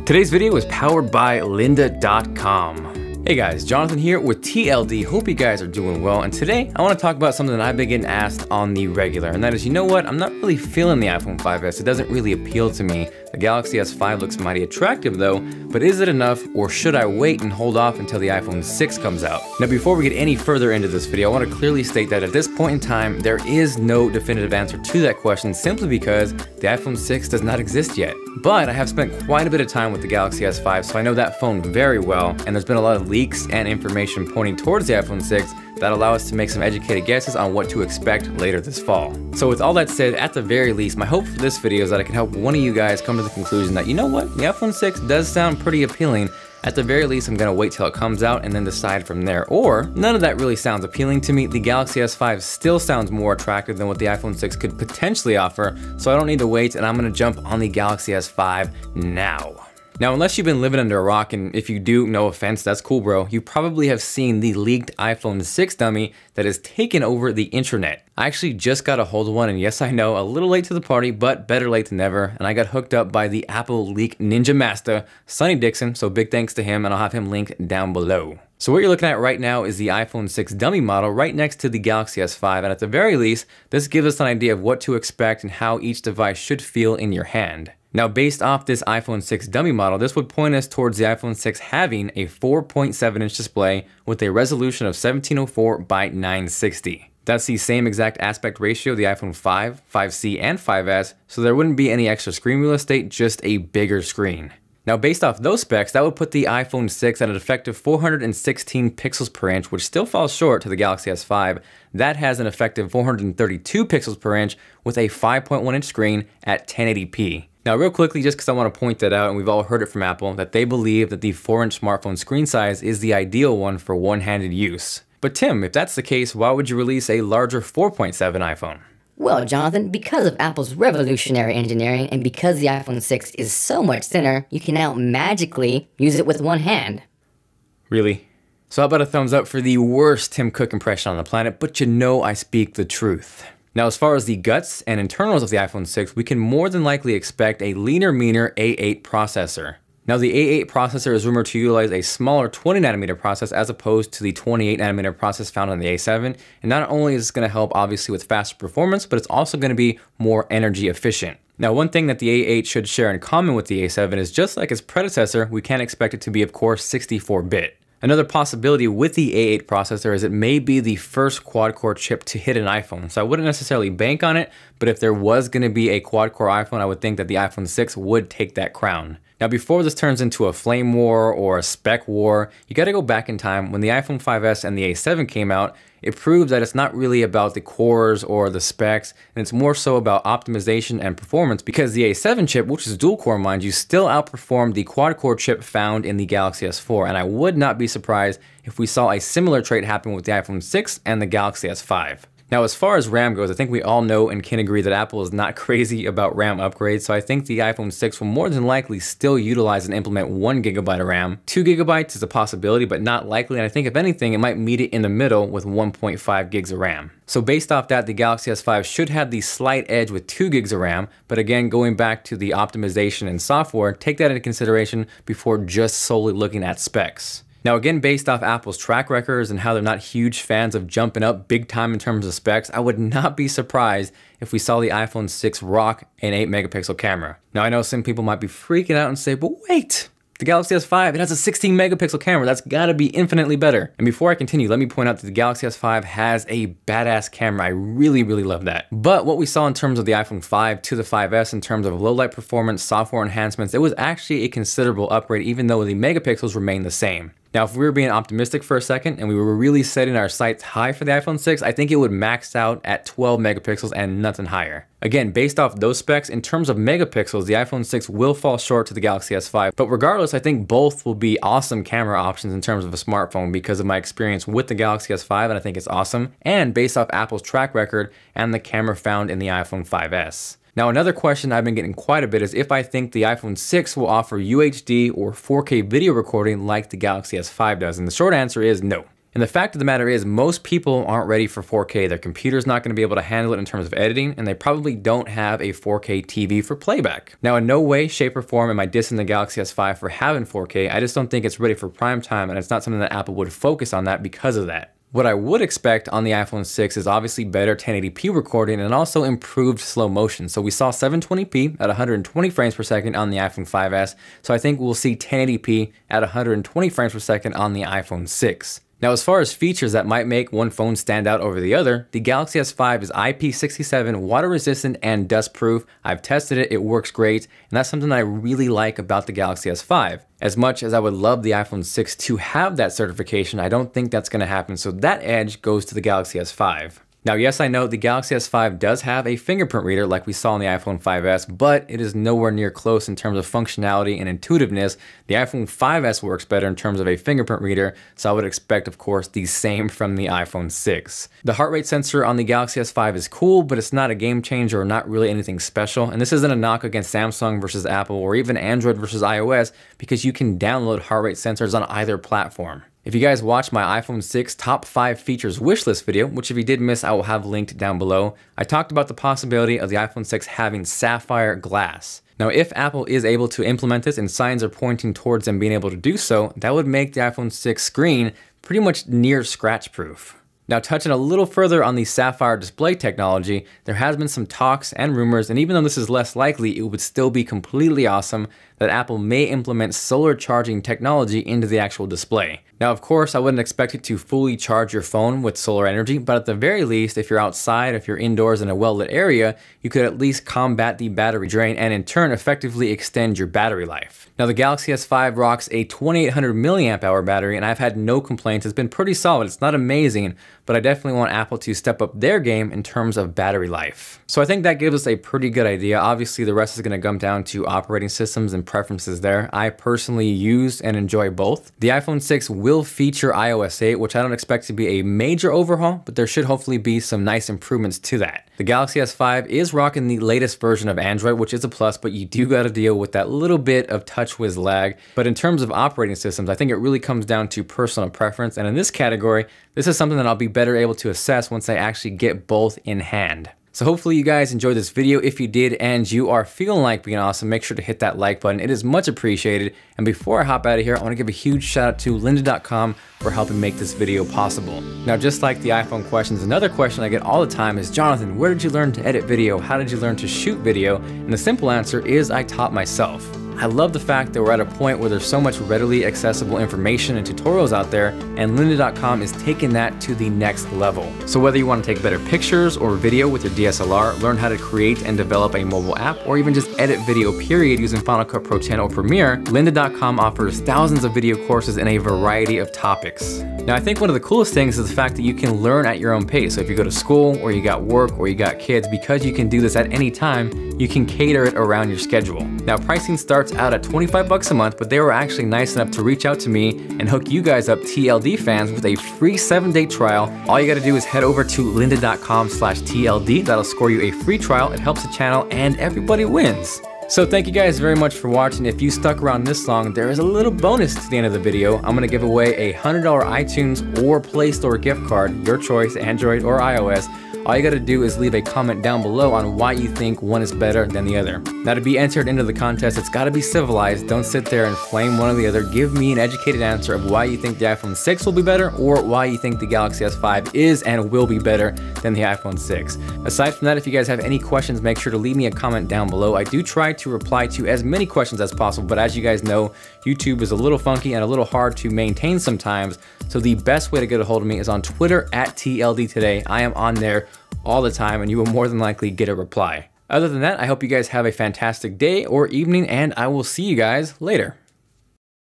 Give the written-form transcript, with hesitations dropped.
Today's video is powered by lynda.com. Hey guys, Jonathan here with TLD. Hope you guys are doing well, and today I want to talk about something that I've been getting asked on the regular, and that is, you know what, I'm not really feeling the iPhone 5S. It doesn't really appeal to me. The Galaxy S5 looks mighty attractive though, but is it enough, or should I wait and hold off until the iPhone 6 comes out? Now before we get any further into this video, I want to clearly state that at this point in time, there is no definitive answer to that question simply because the iPhone 6 does not exist yet. But I have spent quite a bit of time with the Galaxy S5, so I know that phone very well, and there's been a lot of leaks and information pointing towards the iPhone 6 that allow us to make some educated guesses on what to expect later this fall. So with all that said, at the very least, my hope for this video is that I can help one of you guys come to the conclusion that, you know what, the iPhone 6 does sound pretty appealing. At the very least, I'm gonna wait till it comes out and then decide from there. Or, none of that really sounds appealing to me. The Galaxy S5 still sounds more attractive than what the iPhone 6 could potentially offer, so I don't need to wait, and I'm gonna jump on the Galaxy S5 now. Now, unless you've been living under a rock, and if you do, no offense, that's cool, bro, you probably have seen the leaked iPhone 6 dummy that has taken over the internet. I actually just got a hold of one, and yes, I know, a little late to the party, but better late than never, and I got hooked up by the Apple leak ninja master, Sonny Dixon, so big thanks to him, and I'll have him linked down below. So what you're looking at right now is the iPhone 6 dummy model right next to the Galaxy S5, and at the very least, this gives us an idea of what to expect and how each device should feel in your hand. Now, based off this iPhone 6 dummy model, this would point us towards the iPhone 6 having a 4.7-inch display with a resolution of 1704 by 960. That's the same exact aspect ratio of the iPhone 5, 5C, and 5S, so there wouldn't be any extra screen real estate, just a bigger screen. Now, based off those specs, that would put the iPhone 6 at an effective 416 pixels per inch, which still falls short to the Galaxy S5. That has an effective 432 pixels per inch with a 5.1-inch screen at 1080p. Now, real quickly, just because I want to point that out, and we've all heard it from Apple, that they believe that the 4-inch smartphone screen size is the ideal one for one-handed use. But Tim, if that's the case, why would you release a larger 4.7 iPhone? Well, Jonathan, because of Apple's revolutionary engineering and because the iPhone 6 is so much thinner, you can now magically use it with one hand. Really? So how about a thumbs up for the worst Tim Cook impression on the planet, but you know I speak the truth. Now, as far as the guts and internals of the iPhone 6, we can more than likely expect a leaner, meaner A8 processor. Now, the A8 processor is rumored to utilize a smaller 20nm process as opposed to the 28nm process found on the A7. And not only is this going to help obviously with faster performance, but it's also going to be more energy efficient. Now, one thing that the A8 should share in common with the A7 is just like its predecessor, we can expect it to be, of course, 64-bit. Another possibility with the A8 processor is it may be the first quad-core chip to hit an iPhone. So I wouldn't necessarily bank on it, but if there was going to be a quad-core iPhone, I would think that the iPhone 6 would take that crown. Now, before this turns into a flame war or a spec war, you got to go back in time. When the iPhone 5S and the A7 came out, it proved that it's not really about the cores or the specs, and it's more so about optimization and performance, because the A7 chip, which is dual core mind you, still outperformed the quad core chip found in the Galaxy S4, and I would not be surprised if we saw a similar trait happen with the iPhone 6 and the Galaxy S5. Now, as far as RAM goes, I think we all know and can agree that Apple is not crazy about RAM upgrades, so I think the iPhone 6 will more than likely still utilize and implement 1GB of RAM. 2GB is a possibility, but not likely, and I think if anything, it might meet it in the middle with 1.5 gigs of RAM. So based off that, the Galaxy S5 should have the slight edge with 2 gigs of RAM, but again, going back to the optimization and software, take that into consideration before just solely looking at specs. Now again, based off Apple's track records and how they're not huge fans of jumping up big time in terms of specs, I would not be surprised if we saw the iPhone 6 rock an 8-megapixel camera. Now I know some people might be freaking out and say, but wait, the Galaxy S5, it has a 16-megapixel camera. That's gotta be infinitely better. And before I continue, let me point out that the Galaxy S5 has a badass camera. I really, really love that. But what we saw in terms of the iPhone 5 to the 5S in terms of low light performance, software enhancements, it was actually a considerable upgrade even though the megapixels remain the same. Now, if we were being optimistic for a second and we were really setting our sights high for the iPhone 6, I think it would max out at 12 megapixels and nothing higher. Again, based off those specs, in terms of megapixels, the iPhone 6 will fall short to the Galaxy S5. But regardless, I think both will be awesome camera options in terms of a smartphone because of my experience with the Galaxy S5, and I think it's awesome, and based off Apple's track record and the camera found in the iPhone 5S. Now, another question I've been getting quite a bit is if I think the iPhone 6 will offer UHD or 4K video recording like the Galaxy S5 does, and the short answer is no. And the fact of the matter is, most people aren't ready for 4K. Their computer's not going to be able to handle it in terms of editing, and they probably don't have a 4K TV for playback. Now, in no way, shape, or form am I dissing the Galaxy S5 for having 4K. I just don't think it's ready for prime time, and it's not something that Apple would focus on that because of that. What I would expect on the iPhone 6 is obviously better 1080p recording and also improved slow motion. So we saw 720p at 120 frames per second on the iPhone 5S. So I think we'll see 1080p at 120 frames per second on the iPhone 6. Now, as far as features that might make one phone stand out over the other, the Galaxy S5 is IP67, water resistant, and dust proof. I've tested it, it works great, and that's something that I really like about the Galaxy S5. As much as I would love the iPhone 6 to have that certification, I don't think that's going to happen, so that edge goes to the Galaxy S5. Now, yes, I know the Galaxy S5 does have a fingerprint reader like we saw on the iPhone 5S, but it is nowhere near close in terms of functionality and intuitiveness. The iPhone 5S works better in terms of a fingerprint reader, so I would expect, of course, the same from the iPhone 6. The heart rate sensor on the Galaxy S5 is cool, but it's not a game changer or not really anything special. And this isn't a knock against Samsung versus Apple or even Android versus iOS, because you can download heart rate sensors on either platform. If you guys watched my iPhone 6 top 5 features wishlist video, which if you did miss, I will have linked down below, I talked about the possibility of the iPhone 6 having sapphire glass. Now, if Apple is able to implement this and signs are pointing towards them being able to do so, that would make the iPhone 6 screen pretty much near scratch proof. Now, touching a little further on the sapphire display technology, there has been some talks and rumors, and even though this is less likely, it would still be completely awesome that Apple may implement solar charging technology into the actual display. Now, of course, I wouldn't expect it to fully charge your phone with solar energy, but at the very least, if you're outside, if you're indoors in a well-lit area, you could at least combat the battery drain and in turn effectively extend your battery life. Now, the Galaxy S5 rocks a 2800 milliamp hour battery, and I've had no complaints. It's been pretty solid. It's not amazing, but I definitely want Apple to step up their game in terms of battery life. So I think that gives us a pretty good idea. Obviously, the rest is going to come down to operating systems and preferences there. I personally use and enjoy both. The iPhone 6 will feature iOS 8, which I don't expect to be a major overhaul, but there should hopefully be some nice improvements to that. The Galaxy S5 is rocking the latest version of Android, which is a plus, but you do got to deal with that little bit of TouchWiz lag. But in terms of operating systems, I think it really comes down to personal preference. And in this category, this is something that I'll be better able to assess once I actually get both in hand. So hopefully you guys enjoyed this video. If you did and you are feeling like being awesome, make sure to hit that like button. It is much appreciated. And before I hop out of here, I want to give a huge shout out to lynda.com for helping make this video possible. Now, just like the iPhone questions, another question I get all the time is, Jonathan, where did you learn to edit video? How did you learn to shoot video? And the simple answer is I taught myself. I love the fact that we're at a point where there's so much readily accessible information and tutorials out there, and lynda.com is taking that to the next level. So whether you want to take better pictures or video with your DSLR, learn how to create and develop a mobile app, or even just edit video period using Final Cut Pro 10 or Premiere, lynda.com offers thousands of video courses in a variety of topics. Now, I think one of the coolest things is the fact that you can learn at your own pace. So if you go to school or you got work or you got kids, because you can do this at any time, you can cater it around your schedule. Now, pricing starts out at 25 bucks a month, but they were actually nice enough to reach out to me and hook you guys up TLD fans with a free 7-day trial. All you gotta do is head over to lynda.com/TLD. That'll score you a free trial. It helps the channel and everybody wins. So thank you guys very much for watching. If you stuck around this long, there is a little bonus to the end of the video. I'm gonna give away a $100 iTunes or Play Store gift card, your choice, Android or iOS. All you gotta do is leave a comment down below on why you think one is better than the other. Now, to be entered into the contest, it's gotta be civilized. Don't sit there and flame one or the other. Give me an educated answer of why you think the iPhone 6 will be better or why you think the Galaxy S5 is and will be better than the iPhone 6. Aside from that, if you guys have any questions, make sure to leave me a comment down below. I do try to reply to as many questions as possible, but as you guys know, YouTube is a little funky and a little hard to maintain sometimes. So the best way to get a hold of me is on Twitter at TLD Today. I am on there all the time and you will more than likely get a reply. Other than that, I hope you guys have a fantastic day or evening, and I will see you guys later.